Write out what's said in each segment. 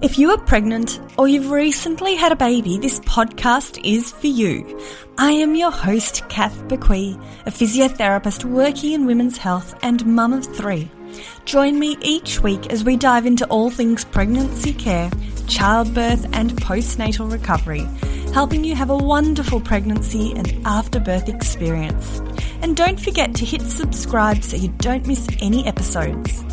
If you are pregnant or you've recently had a baby, this podcast is for you. I am your host, Kath Bequee, a physiotherapist working in women's health and mum of 3. Join me each week as we dive into all things pregnancy care, childbirth and postnatal recovery, helping you have a wonderful pregnancy and afterbirth experience. And don't forget to hit subscribe so you don't miss any episodes.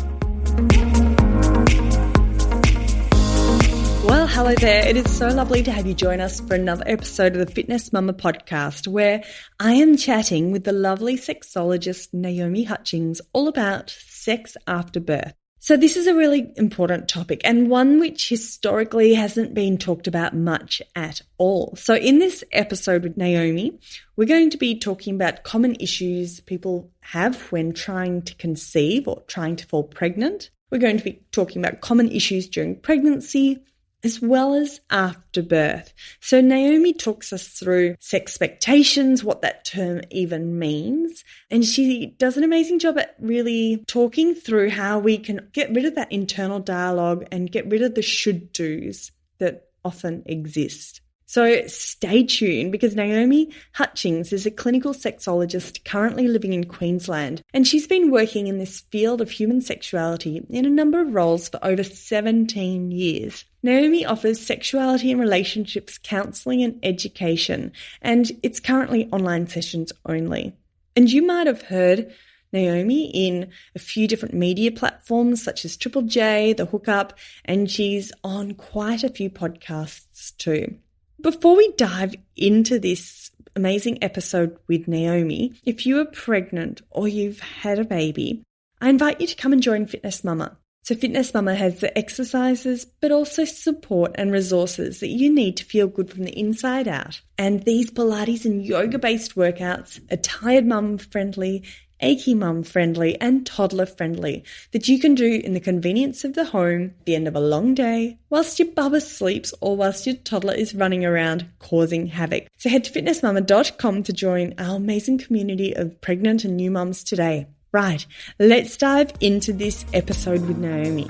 Well, hello there. It is so lovely to have you join us for another episode of the Fitness Mama podcast, where I am chatting with the lovely sexologist Naomi Hutchings all about sex after birth. So this is a really important topic and one which historically hasn't been talked about much at all. So in this episode with Naomi, we're going to be talking about common issues people have when trying to conceive or trying to fall pregnant. We're going to be talking about common issues during pregnancy, as well as after birth. So Naomi talks us through sexpectations, what that term even means, and she does an amazing job at really talking through how we can get rid of that internal dialogue and get rid of the should-dos that often exist. So stay tuned, because Naomi Hutchings is a clinical sexologist currently living in Queensland, and she's been working in this field of human sexuality in a number of roles for over 17 years. Naomi offers sexuality and relationships counselling and education, and it's currently online sessions only. And you might have heard Naomi in a few different media platforms such as Triple J, The Hookup, and she's on quite a few podcasts too. Before we dive into this amazing episode with Naomi, if you are pregnant or you've had a baby, I invite you to come and join Fitness Mama. So Fitness Mama has the exercises, but also support and resources that you need to feel good from the inside out. And these Pilates and yoga-based workouts are tired mum friendly, achy mum friendly and toddler friendly that you can do in the convenience of the home at the end of a long day, whilst your bubba sleeps or whilst your toddler is running around causing havoc. So head to fitnessmama.com to join our amazing community of pregnant and new mums today. Right, let's dive into this episode with Naomi.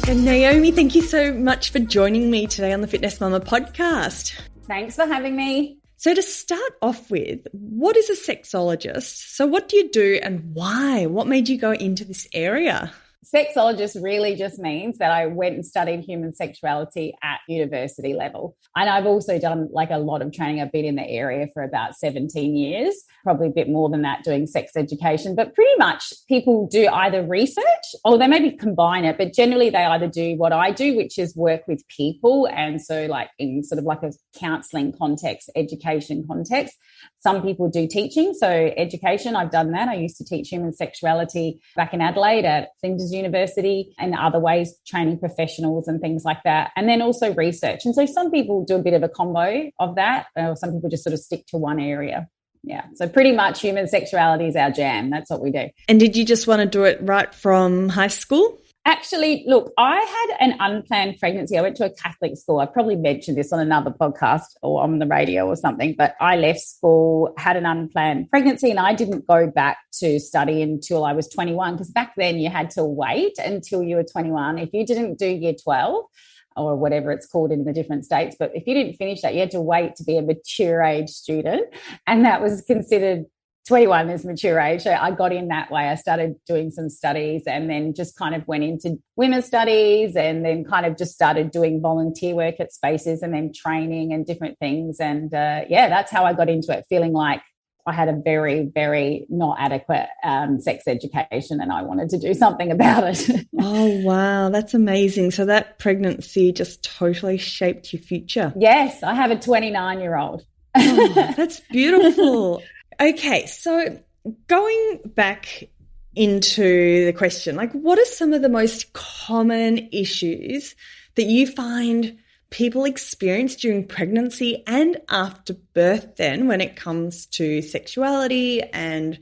And Naomi, thank you so much for joining me today on the Fitness Mama podcast. Thanks for having me. So to start off with, what is a sexologist? So what do you do and why? What made you go into this area? Sexologist really just means that I went and studied human sexuality at university level. And I've also done like a lot of training. I've been in the area for about 17 years, probably a bit more than that doing sex education. But pretty much people do either research or they maybe combine it, but generally they either do what I do, which is work with people. And so like in sort of like a counselling context, education context. Some people do teaching. So education, I've done that. I used to teach human sexuality back in Adelaide at Flinders University, and other ways, training professionals and things like that. And then also research. And so some people do a bit of a combo of that, or some people just sort of stick to one area. Yeah. So pretty much human sexuality is our jam. That's what we do. And did you just want to do it right from high school? Actually, look, I had an unplanned pregnancy. I went to a Catholic school. I probably mentioned this on another podcast or on the radio or something, but I left school, had an unplanned pregnancy, and I didn't go back to study until I was 21, because back then you had to wait until you were 21. If you didn't do year 12 or whatever it's called in the different states, but if you didn't finish that, you had to wait to be a mature age student, and that was considered 21 is mature age. So I got in that way. I started doing some studies and then just kind of went into women's studies and then kind of just started doing volunteer work at spaces and then training and different things. And that's how I got into it, feeling like I had a very, very not adequate sex education and I wanted to do something about it. Oh, wow. That's amazing. So that pregnancy just totally shaped your future. Yes, I have a 29-year-old. Oh, that's beautiful. Okay, so going back into the question, like what are some of the most common issues that you find people experience during pregnancy and after birth then when it comes to sexuality and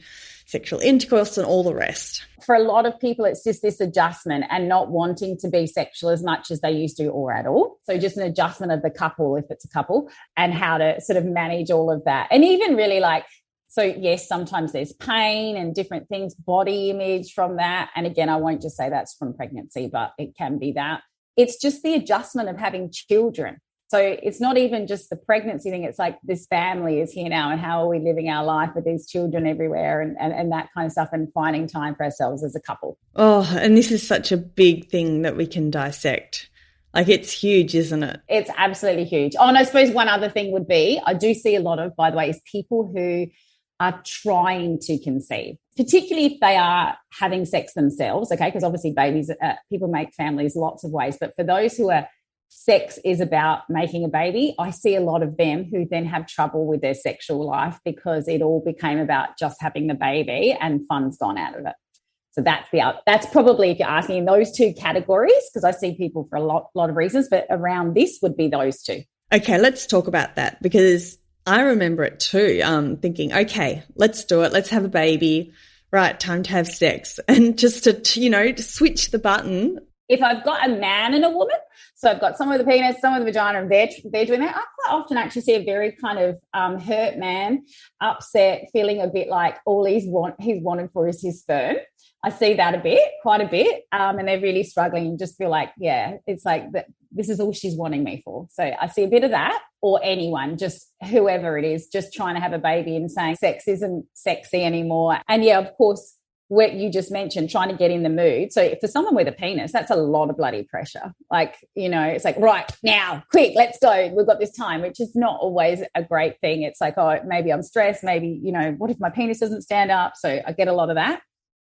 sexual intercourse and all the rest? For a lot of people, it's just this adjustment and not wanting to be sexual as much as they used to or at all. So just an adjustment of the couple, if it's a couple, and how to sort of manage all of that. And even really like So yes, sometimes there's pain and different things, body image from that. And again, I won't just say that's from pregnancy, but it can be that. It's just the adjustment of having children. So it's not even just the pregnancy thing. It's like this family is here now, and how are we living our life with these children everywhere, and that kind of stuff, and finding time for ourselves as a couple. Oh, and this is such a big thing that we can dissect. Like, it's huge, isn't it? It's absolutely huge. Oh, and I suppose one other thing would be, I do see a lot of, by the way, is people who are trying to conceive, particularly if they are having sex themselves, okay? Because obviously babies, people make families lots of ways. But for those who are sex is about making a baby, I see a lot of them who then have trouble with their sexual life because it all became about just having the baby and fun's gone out of it. So that's probably, if you're asking in those two categories, because I see people for a lot of reasons, but around this would be those two. Okay, let's talk about that, because I remember it too, thinking, okay, let's do it. Let's have a baby. Right, time to have sex. And just to switch the button. If I've got a man and a woman, so I've got some with the penis, some with the vagina, and they're doing that, I quite often actually see a very kind of hurt man, upset, feeling a bit like all he's wanted for is his sperm. I see that quite a bit, and they're really struggling and just feel like, yeah, it's like this is all she's wanting me for. So I see a bit of that, or anyone, just whoever it is, just trying to have a baby and saying sex isn't sexy anymore. And yeah, of course, what you just mentioned, trying to get in the mood. So for someone with a penis, that's a lot of bloody pressure. Like, it's like, right now, quick, let's go. We've got this time, which is not always a great thing. It's like, oh, maybe I'm stressed. Maybe, what if my penis doesn't stand up? So I get a lot of that.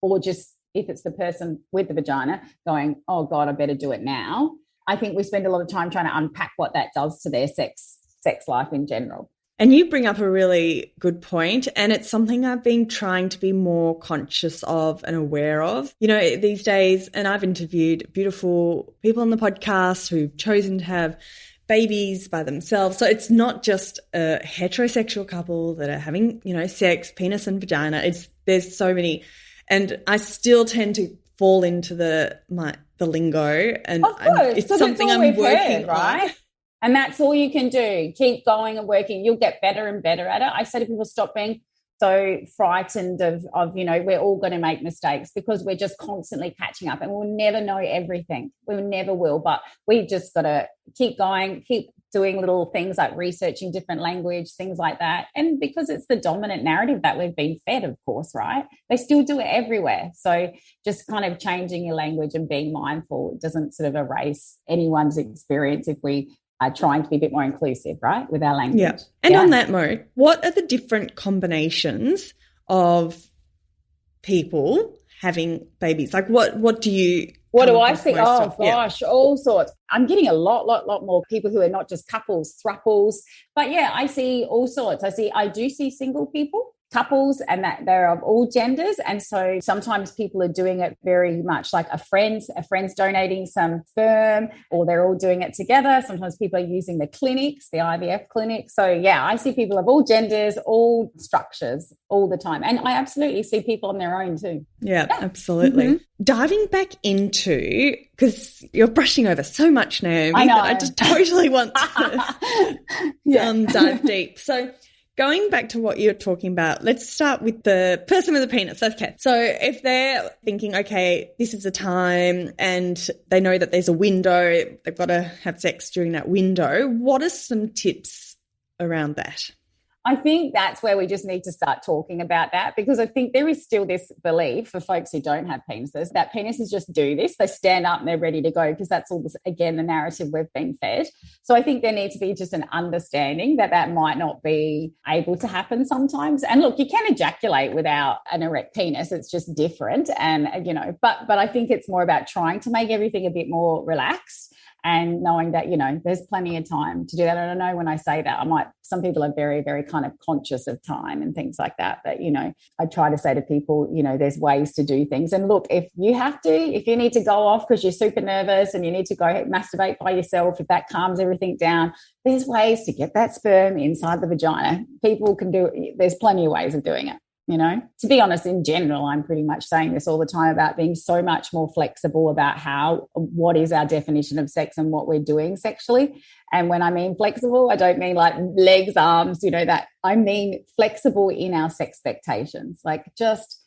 Or just if it's the person with the vagina going, oh God, I better do it now. I think we spend a lot of time trying to unpack what that does to their sex life in general. And you bring up a really good point, and it's something I've been trying to be more conscious of and aware of. These days, and I've interviewed beautiful people on the podcast who've chosen to have babies by themselves. So it's not just a heterosexual couple that are having, sex, penis and vagina. There's so many, and I still tend to fall into the lingo, and of course, it's something I'm working right? on. And that's all you can do. Keep going and working. You'll get better and better at it. I say to people, stop being so frightened of we're all going to make mistakes, because we're just constantly catching up, and we'll never know everything. We never will. But we just got to keep going, keep doing little things like researching different language, things like that. And because it's the dominant narrative that we've been fed, of course, right? They still do it everywhere. So just kind of changing your language and being mindful doesn't sort of erase anyone's experience if we are trying to be a bit more inclusive, right, with our language. Yeah. And on that note, what are the different combinations of people having babies? Like, what do you... What do I see? Oh, gosh, all sorts. I'm getting a lot more people who are not just couples, thruples. But, yeah, I see all sorts. I do see single people, couples, and that they're of all genders. And so sometimes people are doing it very much like a friend's donating some sperm, or they're all doing it together. Sometimes people are using the clinics, the IVF clinics. So yeah, I see people of all genders, all structures all the time. And I absolutely see people on their own too. Yeah. Absolutely. Mm-hmm. Diving back into, because you're brushing over so much, Naomi, I know. that I just totally want to dive deep. So going back to what you're talking about, let's start with the person with a penis. Okay. So if they're thinking, okay, this is a time, and they know that there's a window, they've got to have sex during that window, what are some tips around that? I think that's where we just need to start talking about that, because I think there is still this belief for folks who don't have penises that penises just do this. They stand up and they're ready to go, because that's all this, again, the narrative we've been fed. So I think there needs to be just an understanding that might not be able to happen sometimes. And look, you can ejaculate without an erect penis. It's just different. And, but I think it's more about trying to make everything a bit more relaxed, and knowing that, there's plenty of time to do that. And I know when I say that, some people are very, very kind of conscious of time and things like that. But, I try to say to people, there's ways to do things. And look, if you need to go off because you're super nervous and you need to go masturbate by yourself, if that calms everything down, there's ways to get that sperm inside the vagina. People can there's plenty of ways of doing it. To be honest, in general, I'm pretty much saying this all the time about being so much more flexible about what is our definition of sex and what we're doing sexually. And when I mean flexible, I don't mean like legs, arms, that. I mean flexible in our sex expectations, like just,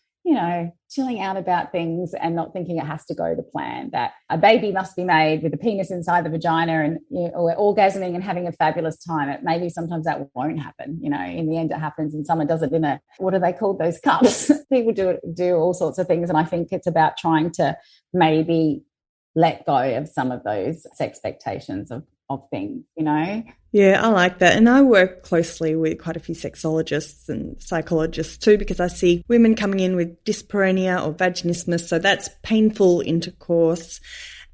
chilling out about things and not thinking it has to go to plan, that a baby must be made with a penis inside the vagina and we're orgasming and having a fabulous time. Maybe sometimes that won't happen. In the end it happens and someone does it in what are they called, those cups? People do all sorts of things. And I think it's about trying to maybe let go of some of those expectations of things, Yeah, I like that. And I work closely with quite a few sexologists and psychologists too, because I see women coming in with dyspareunia or vaginismus. So that's painful intercourse.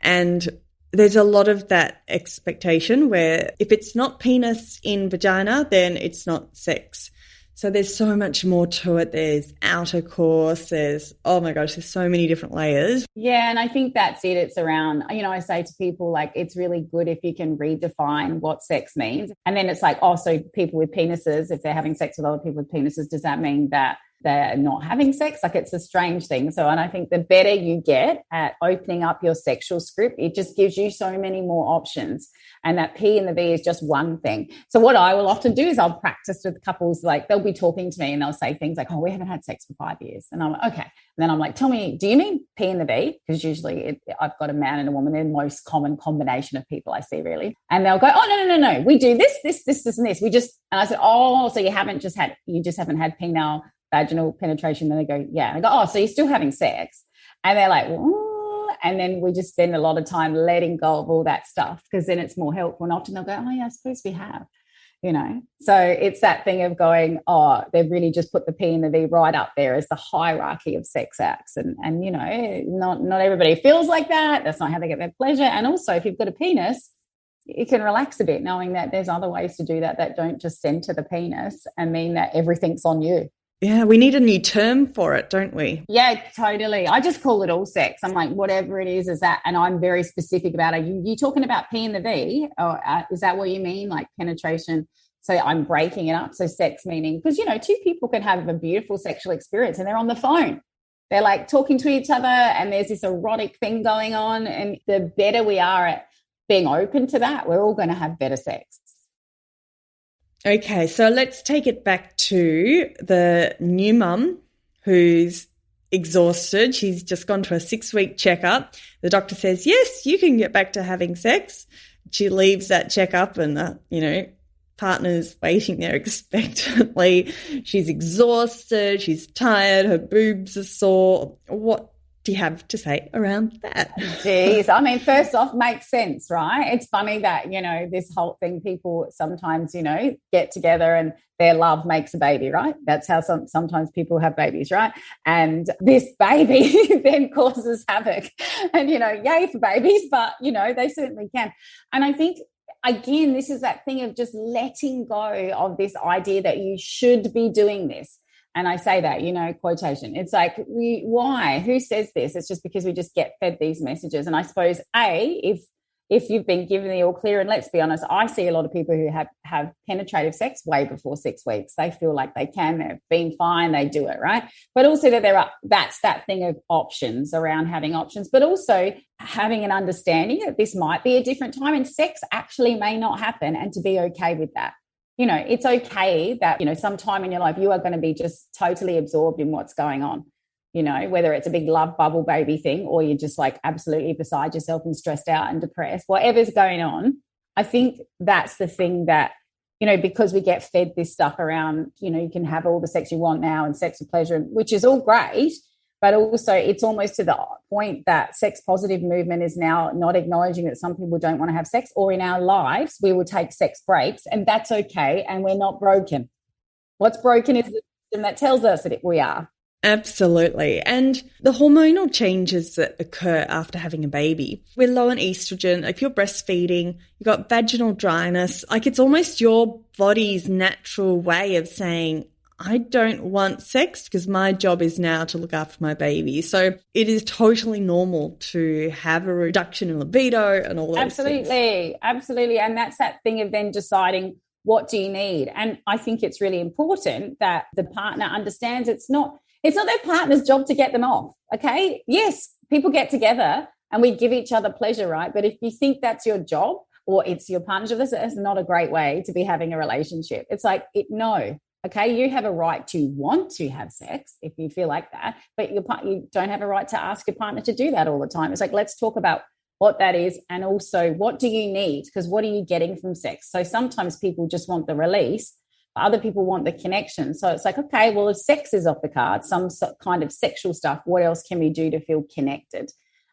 And there's a lot of that expectation where if it's not penis in vagina, then it's not sex. So there's so much more to it. There's outer course. Oh my gosh, there's so many different layers. Yeah, and I think that's it. It's around, I say to people, like, it's really good if you can redefine what sex means. And then it's like, so people with penises, if they're having sex with other people with penises, does that mean that they're not having sex? Like, it's a strange thing. And I think the better you get at opening up your sexual script, it just gives you so many more options. And that P and the V is just one thing. So what I will often do is I'll practice with couples, like they'll be talking to me and they'll say things like, we haven't had sex for 5 years. And I'm like, okay. And then I'm like, tell me, do you mean P and the V? Because usually I've got a man and a woman. They're the most common combination of people I see, really. And they'll go, no. We do this, and this. And I said, so you just haven't had penile vaginal penetration. Then they go, yeah. And I go, so you're still having sex? And they're like, ooh. And then we just spend a lot of time letting go of all that stuff, because then it's more helpful. And often they'll go, I suppose we have, So it's that thing of going, they've really just put the P and the V right up there as the hierarchy of sex acts. And not everybody feels like that. That's not how they get their pleasure. And also, if you've got a penis, you can relax a bit knowing that there's other ways to do that don't just center the penis and mean that everything's on you. Yeah, we need a new term for it, don't we? Yeah, totally. I just call it all sex. I'm like, whatever it is that, and I'm very specific about it. You talking about P and the V, or is that what you mean, like penetration? So I'm breaking it up. So sex meaning, because, two people can have a beautiful sexual experience and they're on the phone. They're like talking to each other and there's this erotic thing going on. And the better we are at being open to that, we're all going to have better sex. Okay, so let's take it back to the new mum who's exhausted. She's just gone to a 6-week checkup. The doctor says, yes, you can get back to having sex. She leaves that checkup and partner's waiting there expectantly. She's exhausted. She's tired. Her boobs are sore. What do you have to say around that? Geez, I mean, first off, makes sense, right? It's funny that, this whole thing, people sometimes, get together and their love makes a baby, right? That's how sometimes people have babies, right? And this baby then causes havoc. And, yay for babies, but, they certainly can. And I think, again, this is that thing of just letting go of this idea that you should be doing this. And I say that, quotation. It's like, why? Who says this? It's just because we just get fed these messages. And I suppose, if you've been given the all clear, and let's be honest, I see a lot of people who have penetrative sex way before 6 weeks. They feel like they can, they've been fine, they do it, right? But also that that's that thing of options, around having options, but also having an understanding that this might be a different time and sex actually may not happen, and to be okay with that. It's okay that, sometime in your life you are going to be just totally absorbed in what's going on, whether it's a big love bubble baby thing or you're just like absolutely beside yourself and stressed out and depressed, whatever's going on. I think that's the thing that, because we get fed this stuff around, you can have all the sex you want now and sex with pleasure, which is all great. But also it's almost to the point that sex positive movement is now not acknowledging that some people don't want to have sex, or in our lives we will take sex breaks, and that's okay, and we're not broken. What's broken is the system that tells us that we are. Absolutely. And the hormonal changes that occur after having a baby. We're low on estrogen. If you're breastfeeding, you've got vaginal dryness. Like, it's almost your body's natural way of saying, I don't want sex because my job is now to look after my baby. So it is totally normal to have a reduction in libido and all those things. Absolutely. And that's that thing of then deciding what do you need? And I think it's really important that the partner understands it's not their partner's job to get them off. Okay. Yes, people get together and we give each other pleasure, right? But if you think that's your job or it's your partner's job, that's not a great way to be having a relationship. It's like, no. Okay, you have a right to want to have sex if you feel like that, but you don't have a right to ask your partner to do that all the time. It's like, let's talk about what that is, and also what do you need? Because what are you getting from sex? So sometimes people just want the release, but other people want the connection. So it's like, okay, well, if sex is off the card, some kind of sexual stuff, what else can we do to feel connected?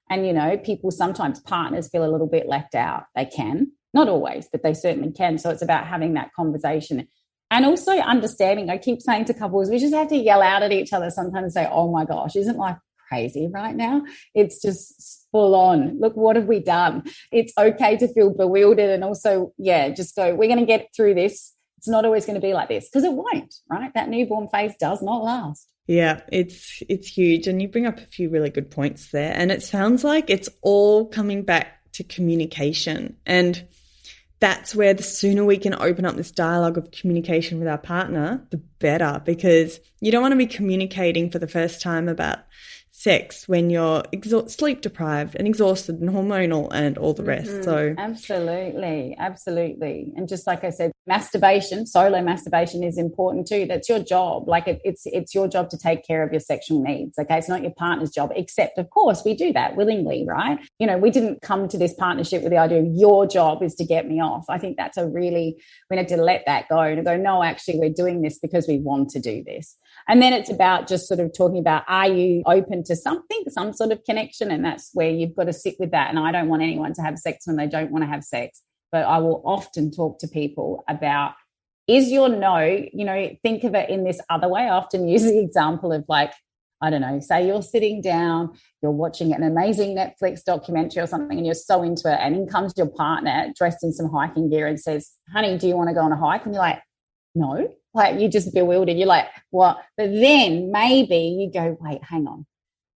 And, you know, people sometimes, partners feel a little bit left out. They can, not always, but they certainly can. So it's about having that conversation. And also understanding, I keep saying to couples, we just have to yell out at each other sometimes and say, oh my gosh, isn't life crazy right now? It's just full on. Look, what have we done? It's okay to feel bewildered, and also, just go, we're going to get through this. It's not always going to be like this, because it won't, right? That newborn phase does not last. Yeah, it's huge. And you bring up a few really good points there. And it sounds like it's all coming back to communication. And that's where the sooner we can open up this dialogue of communication with our partner, the better, because you don't want to be communicating for the first time about sex when you're sleep deprived and exhausted and hormonal and all the rest. So absolutely. And just like I said, solo masturbation is important too. That's your job. Like it's your job to take care of your sexual needs. Okay, it's not your partner's job, except of course we do that willingly, right? You know, we didn't come to this partnership with the idea of your job is to get me off. I think that's we need to let that go and go, no, actually we're doing this because we want to do this. And then it's about just sort of talking about, are you open to something, some sort of connection? And that's where you've got to sit with that. And I don't want anyone to have sex when they don't want to have sex. But I will often talk to people about, is your no, you know, think of it in this other way. I often use the example of, like, I don't know, say you're sitting down, you're watching an amazing Netflix documentary or something, and you're so into it, and in comes your partner dressed in some hiking gear and says, honey, do you want to go on a hike? And you're like, no. Like, you're just bewildered. You're like, what? But then maybe you go, wait, hang on.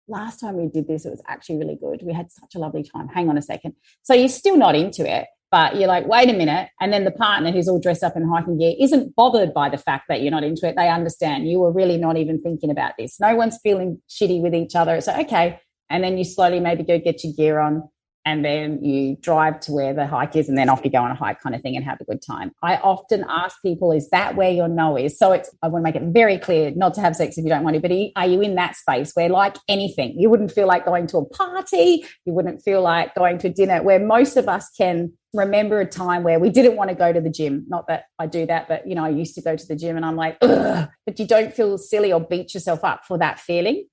Last time we did this, it was actually really good. We had such a lovely time. Hang on a second. So you're still not into it, but you're like, wait a minute. And then the partner who's all dressed up in hiking gear isn't bothered by the fact that you're not into it. They understand you were really not even thinking about this. No one's feeling shitty with each other. It's like, okay. And then you slowly maybe go get your gear on, and then you drive to where the hike is, and then off you go on a hike kind of thing and have a good time. I often ask people, is that where your no is? So I want to make it very clear not to have sex if you don't want to, but are you in that space where, like anything, you wouldn't feel like going to a party, you wouldn't feel like going to dinner, where most of us can remember a time where we didn't want to go to the gym. Not that I do that, but, you know, I used to go to the gym and I'm like, ugh, but you don't feel silly or beat yourself up for that feeling.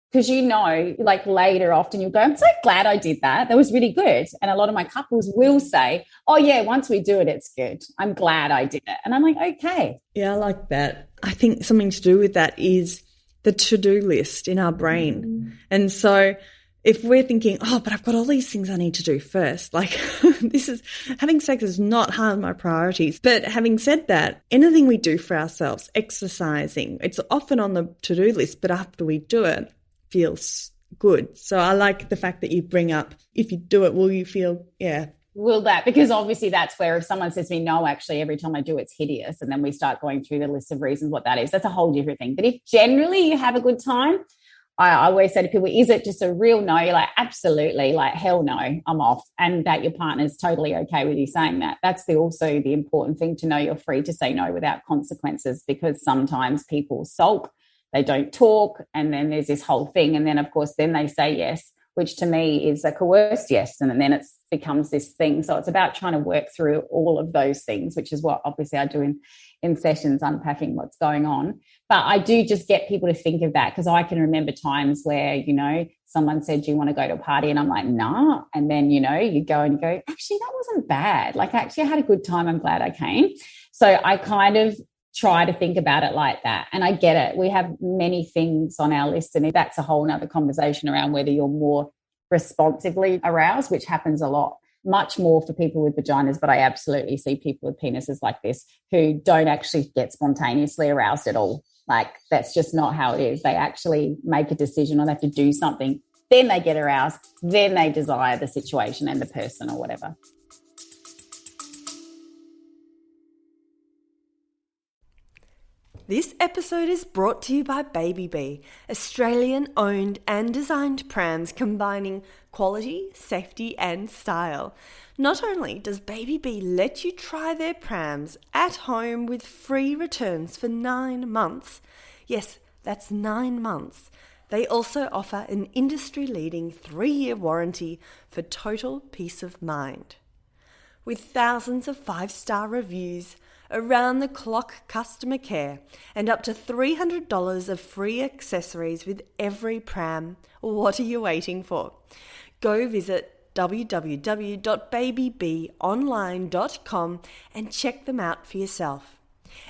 Because, you know, like later often you'll go, I'm so glad I did that. That was really good. And a lot of my couples will say, oh, yeah, once we do it, it's good. I'm glad I did it. And I'm like, okay. Yeah, I like that. I think something to do with that is the to-do list in our brain. Mm-hmm. And so if we're thinking, oh, but I've got all these things I need to do first, like having sex is not high on my priorities. But having said that, anything we do for ourselves, exercising, it's often on the to-do list, but after we do it, feels good. So I like the fact that you bring up, if you do it, will you feel, will that, because obviously that's where if someone says to me, no, actually every time I do it's hideous, and then we start going through the list of reasons what that is, that's a whole different thing. But if generally you have a good time, I always say to people, is it just a real no? You're like, absolutely, like hell no, I'm off. And that your partner's totally okay with you saying that. That's also the important thing, to know you're free to say no without consequences, because sometimes people sulk, they don't talk, and then there's this whole thing. And then, of course, then they say yes, which to me is a coerced yes. And then it becomes this thing. So it's about trying to work through all of those things, which is what obviously I do in sessions, unpacking what's going on. But I do just get people to think of that, because I can remember times where, you know, someone said, do you want to go to a party? And I'm like, nah. And then, you know, you go and you go, actually, that wasn't bad. Like, actually, I had a good time. I'm glad I came. So I kind of try to think about it like that. And I get it. We have many things on our list, and that's a whole nother conversation around whether you're more responsively aroused, which happens a lot, much more for people with vaginas. But I absolutely see people with penises like this who don't actually get spontaneously aroused at all. Like, that's just not how it is. They actually make a decision, or they have to do something, then they get aroused, then they desire the situation and the person or whatever. This episode is brought to you by Baby Bee, Australian-owned and designed prams combining quality, safety and style. Not only does Baby Bee let you try their prams at home with free returns for 9 months, yes, that's 9 months, they also offer an industry-leading 3-year warranty for total peace of mind. With thousands of 5-star reviews, around-the-clock customer care, and up to $300 of free accessories with every pram, what are you waiting for? Go visit www.babybeeonline.com and check them out for yourself.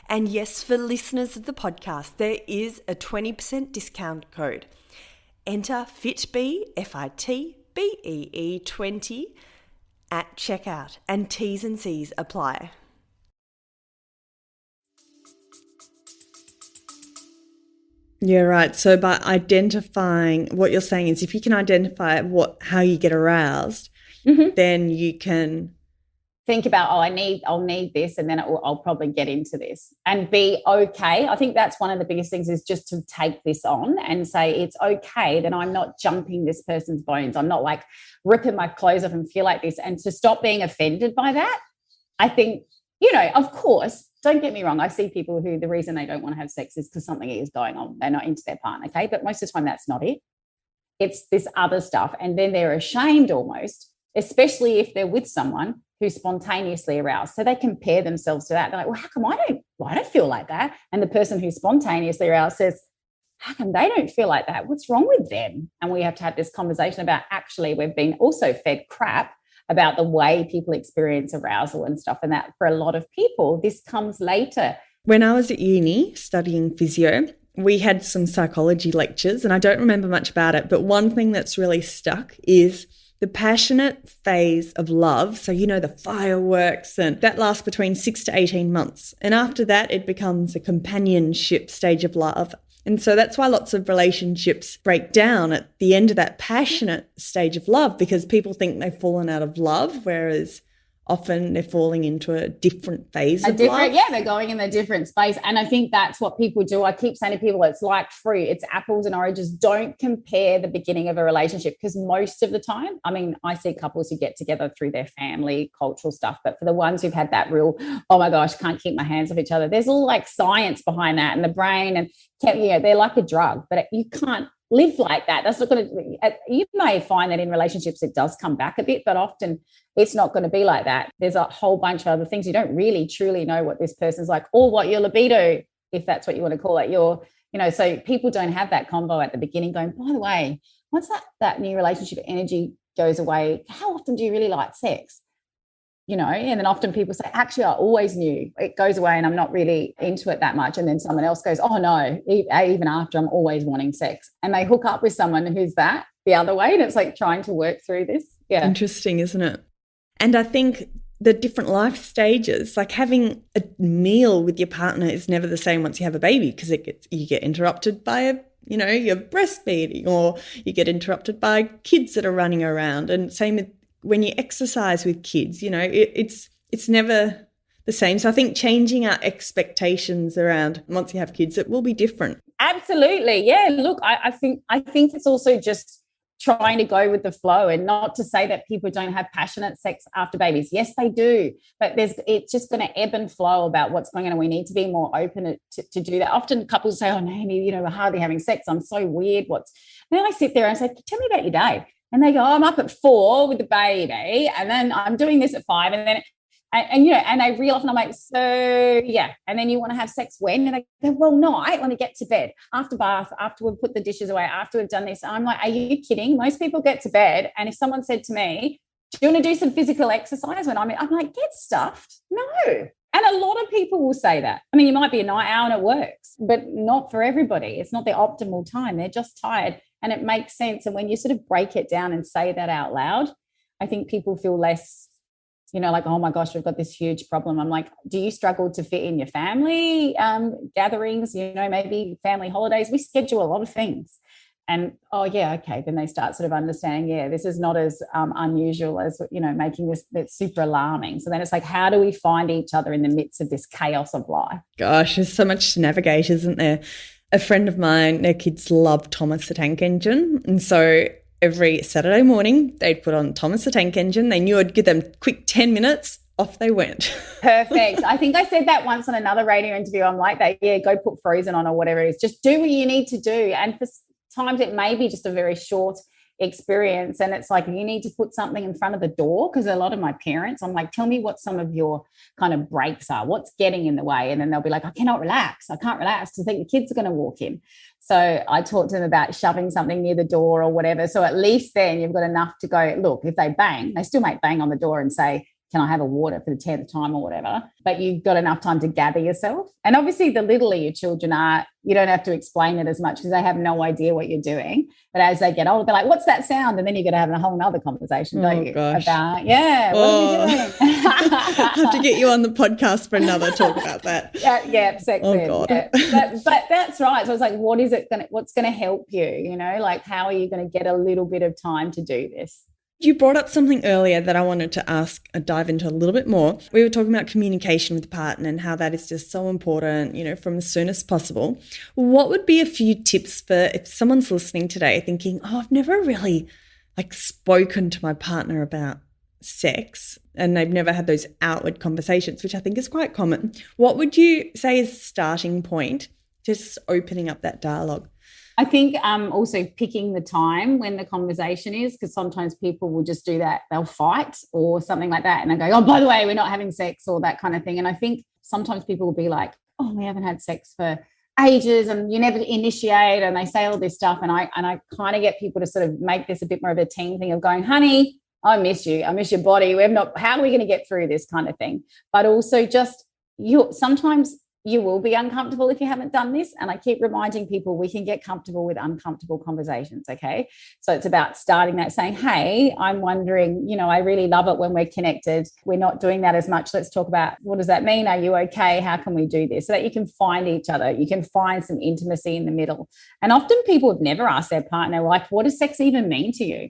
And yes, for listeners of the podcast, there is a 20% discount code. Enter FITBEE, FITBEE 20 at checkout, and T's and C's apply. Yeah, right. So by identifying, what you're saying is if you can identify how you get aroused, then you can think about, I'll need this, and then I'll probably get into this and be okay. I think that's one of the biggest things, is just to take this on and say it's okay, then I'm not jumping this person's bones. I'm not like ripping my clothes off and feel like this, and to stop being offended by that. I think, of course, don't get me wrong. I see people who the reason they don't want to have sex is because something is going on. They're not into their partner, okay? But most of the time that's not it. It's this other stuff. And then they're ashamed almost, especially if they're with someone who's spontaneously aroused. So they compare themselves to that. They're like, well, how come I don't feel like that? And the person who's spontaneously aroused says, how come they don't feel like that? What's wrong with them? And we have to have this conversation about, actually, we've been also fed crap about the way people experience arousal and stuff, and that for a lot of people, this comes later. When I was at uni studying physio, we had some psychology lectures, and I don't remember much about it, but one thing that's really stuck is the passionate phase of love. So, the fireworks, and that lasts between 6 to 18 months. And after that, it becomes a companionship stage of love. And so that's why lots of relationships break down at the end of that passionate stage of love, because people think they've fallen out of love, whereas often they're falling into a different phase of love. Yeah, they're going in a different space. And I think that's what people do. I keep saying to people, it's like fruit. It's apples and oranges. Don't compare the beginning of a relationship, because most of the time, I see couples who get together through their family, cultural stuff. But for the ones who've had that real, oh my gosh, can't keep my hands off each other, there's all like science behind that, and the brain, and they're like a drug, but you can't live like that. That's not going to, you may find that in relationships it does come back a bit, but often it's not going to be like that. There's a whole bunch of other things. You don't really truly know what this person's like, or what your libido, if that's what you want to call it, so people don't have that convo at the beginning going, by the way, once that new relationship energy goes away, how often do you really like sex? And then often people say, actually, I always knew. It goes away and I'm not really into it that much. And then someone else goes, oh no, even after, I'm always wanting sex. And they hook up with someone who's the other way. And it's like trying to work through this. Yeah. Interesting, isn't it? And I think the different life stages, like having a meal with your partner is never the same once you have a baby, because you get interrupted by you're breastfeeding, or you get interrupted by kids that are running around. And same with when you exercise with kids, it's never the same. So I think changing our expectations around once you have kids, it will be different. Absolutely. Yeah. Look, I think it's also just trying to go with the flow, and not to say that people don't have passionate sex after babies. Yes, they do. But it's just going to ebb and flow about what's going on. And we need to be more open to do that. Often couples say, oh, Naomi, we're hardly having sex. I'm so weird. And then I sit there and say, tell me about your day. And they go, oh, I'm up at 4 with the baby, and then I'm doing this at 5, and then, and they reel off, and I'm like, so yeah. And then you want to have sex when? And they go, well, night, when we get to bed, after bath, after we've put the dishes away, after we've done this. I'm like, are you kidding? Most people get to bed, and if someone said to me, do you want to do some physical exercise when I'm like, get stuffed. No. And a lot of people will say that. You might be a night owl and it works, but not for everybody. It's not the optimal time. They're just tired, and it makes sense. And when you sort of break it down and say that out loud, I think people feel less, like, oh my gosh, we've got this huge problem. I'm like, do you struggle to fit in your family gatherings, maybe family holidays? We schedule a lot of things. And, oh, yeah, okay, then they start sort of understanding, yeah, this is not as unusual as, making this that's super alarming. So then it's like, how do we find each other in the midst of this chaos of life? Gosh, there's so much to navigate, isn't there? A friend of mine, their kids love Thomas the Tank Engine. And so every Saturday morning, they'd put on Thomas the Tank Engine. They knew I'd give them quick 10 minutes. Off they went. Perfect. I think I said that once on another radio interview. I'm like that. Yeah, go put Frozen on or whatever it is. Just do what you need to do. And for times it may be just a very short experience. And it's like, you need to put something in front of the door, because a lot of my parents, I'm like, tell me what some of your kind of breaks are. What's getting in the way? And then they'll be like, I cannot relax. I can't relax because I think the kids are going to walk in. So I talk to them about shoving something near the door or whatever. So at least then you've got enough to go, look, if they bang, they still might bang on the door and say, can I have a water for the 10th time or whatever? But you've got enough time to gather yourself. And obviously the littler your children are, you don't have to explain it as much because they have no idea what you're doing. But as they get older, they're like, what's that sound? And then you're going to have a whole nother conversation, don't you? Gosh. About, what are we doing? I have to get you on the podcast for another talk about that. Sex. Oh, God. Yeah. But that's right. So it's like, what's going to help you? Like, how are you going to get a little bit of time to do this? You brought up something earlier that I wanted to dive into a little bit more. We were talking about communication with the partner and how that is just so important, from as soon as possible. What would be a few tips for if someone's listening today thinking, I've never really spoken to my partner about sex and they've never had those outward conversations, which I think is quite common. What would you say is the starting point, just opening up that dialogue? I think also picking the time when the conversation is, because sometimes people will just do that. They'll fight or something like that. And they go, oh, by the way, we're not having sex or that kind of thing. And I think sometimes people will be like, oh, we haven't had sex for ages and you never initiate. And they say all this stuff. And I kind of get people to sort of make this a bit more of a team thing of going, honey, I miss you. I miss your body. How are we going to get through this kind of thing? But also just sometimes you will be uncomfortable if you haven't done this. And I keep reminding people we can get comfortable with uncomfortable conversations, okay? So it's about starting that saying, hey, I'm wondering, I really love it when we're connected. We're not doing that as much. Let's talk about, what does that mean? Are you okay? How can we do this? So that you can find each other. You can find some intimacy in the middle. And often people have never asked their partner, like, what does sex even mean to you?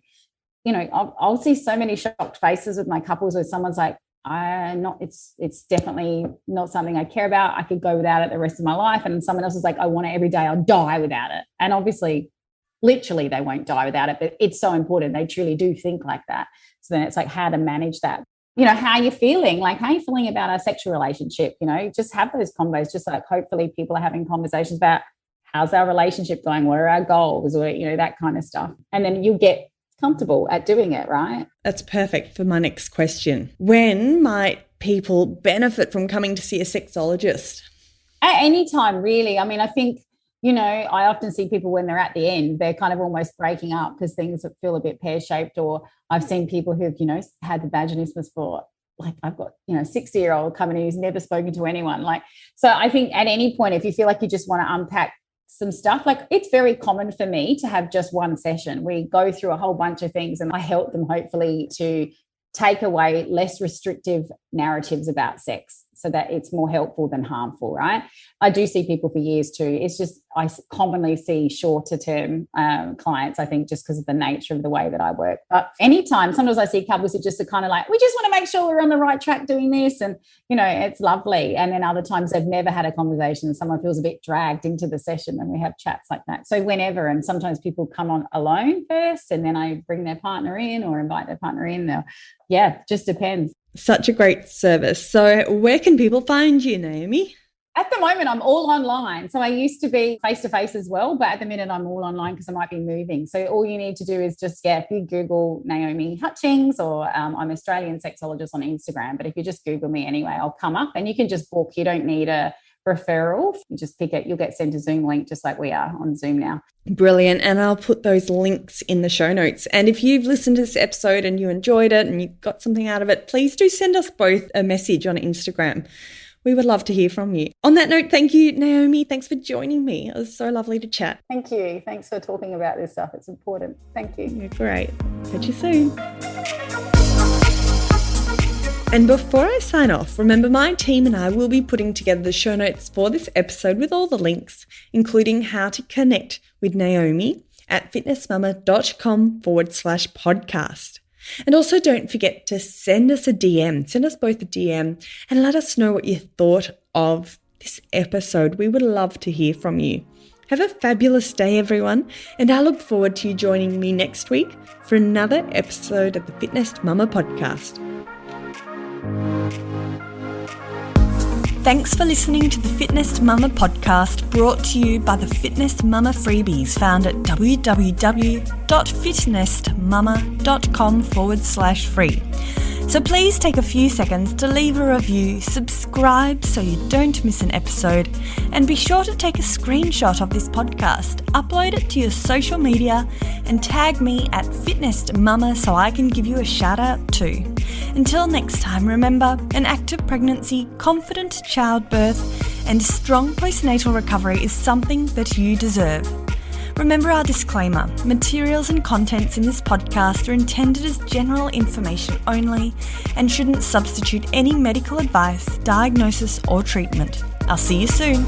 I'll see so many shocked faces with my couples where someone's like, it's definitely not something I care about. I could go without it the rest of my life. And someone else is like, I want it every day. I'll die without it. And obviously, literally they won't die without it, but it's so important. They truly do think like that. So then it's like how to manage that. How you're feeling, like how you're feeling about our sexual relationship, just have those combos, just like hopefully people are having conversations about how's our relationship going? What are our goals? Or, that kind of stuff. And then you'll get comfortable at doing it, right? That's perfect for my next question. When might people benefit from coming to see a sexologist? At any time, really. I mean, I think, I often see people when they're at the end, they're kind of almost breaking up because things feel a bit pear-shaped, or I've seen people who've, had the vaginismus for, like, I've got, 60-year-old coming in who's never spoken to anyone. So I think at any point, if you feel like you just want to unpack some stuff, like it's very common for me to have just one session. We go through a whole bunch of things and I help them hopefully to take away less restrictive narratives about sex so that it's more helpful than harmful, right? I do see people for years too. It's just I commonly see shorter term clients, I think, just because of the nature of the way that I work. But anytime, sometimes I see couples who just are kind of like, we just want to make sure we're on the right track doing this. And, it's lovely. And then other times they've never had a conversation and someone feels a bit dragged into the session and we have chats like that. So whenever, and sometimes people come on alone first and then I bring their partner in or invite their partner in. Just depends. Such a great service. So where can people find you, Naomi? At the moment, I'm all online. So I used to be face-to-face as well, but at the minute I'm all online because I might be moving. So all you need to do is just, if you Google Naomi Hutchings, or I'm Australian Sexologist on Instagram, but if you just Google me anyway, I'll come up and you can just book. You don't need a referral. You just pick it. You'll get sent a Zoom link just like we are on Zoom now. Brilliant. And I'll put those links in the show notes. And if you've listened to this episode and you enjoyed it and you got something out of it, please do send us both a message on Instagram. We would love to hear from you. On that note, thank you, Naomi. Thanks for joining me. It was so lovely to chat. Thank you. Thanks for talking about this stuff. It's important. Thank you. You're great. Catch you soon. And before I sign off, remember my team and I will be putting together the show notes for this episode with all the links, including how to connect with Naomi at fitnessmama.com/podcast. And also don't forget to send us a DM, send us both a DM and let us know what you thought of this episode. We would love to hear from you. Have a fabulous day, everyone, and I look forward to you joining me next week for another episode of the Fitness Mama podcast. Thanks for listening to the Fitness Mama podcast, brought to you by the Fitness Mama freebies found at www.fitnessmama.com/free. So please take a few seconds to leave a review, subscribe so you don't miss an episode, and be sure to take a screenshot of this podcast, upload it to your social media, and tag me at Fitness Mama so I can give you a shout out too. Until next time, remember, an active pregnancy, confident childbirth, and strong postnatal recovery is something that you deserve. Remember our disclaimer, materials and contents in this podcast are intended as general information only and shouldn't substitute any medical advice, diagnosis or treatment. I'll see you soon.